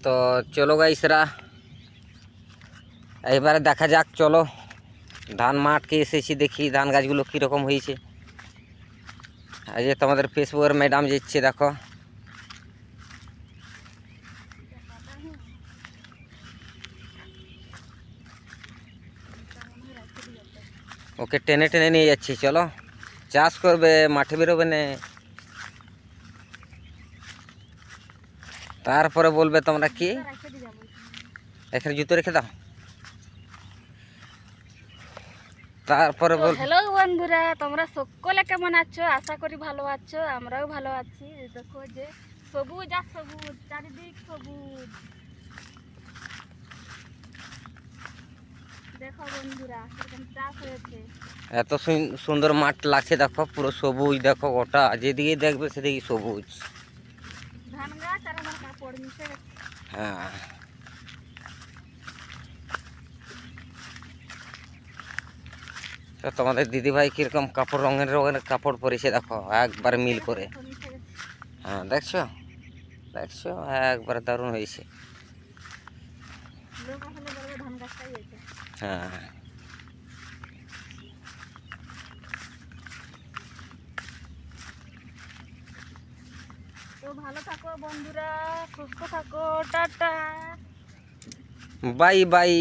তো চলো গাইসরা, এবারে দেখা যাক। চলো ধান মাঠকে এসেছি, দেখি ধান গাছগুলো কীরকম হয়েছে। এই যে তোমাদের ফেসবুকের ম্যাডাম যাচ্ছে, দেখো। ওকে টেনে টেনে নিয়ে যাচ্ছি। চলো চাষ করবে, মাঠে বেরোবে না, তারপরে বলবে তোমরা কি। এখানে জুতো রেখে দাও, তারপরে বল। হ্যালো বন্ধুরা, তোমরা সকলে কেমন আছো? আশা করি ভালো আছো, আমরাও ভালো আছি। দেখো যে সবুজ আর সবুজ, চারিদিক সবুজ। দেখো বন্ধুরা কিরকম চাষ হয়েছে। এত সুন্দর মাঠ লাগছে, দেখো পুরো সবুজ। দেখো গোটা যেদিকে দেখবে সেদিকে সবুজ। ধান গাছ আর আমার কাপড় মিশে গেছে। হ্যাঁ, তো তোমাদের দিদিভাই কিরকম কাপড়, রঙের রঙের কাপড় পরেছে, দেখো একবার মিল করে। মিশে গেছে। হ্যাঁ দেখছো, দেখছো একবার দারুণ হয়েছে। লোক আসলে বলবে ধান গাছটাই হয়েছে। হ্যাঁ, তো ভালো থাকো বন্ধুরা, সুস্থ থাকো, টাটা। Bye bye.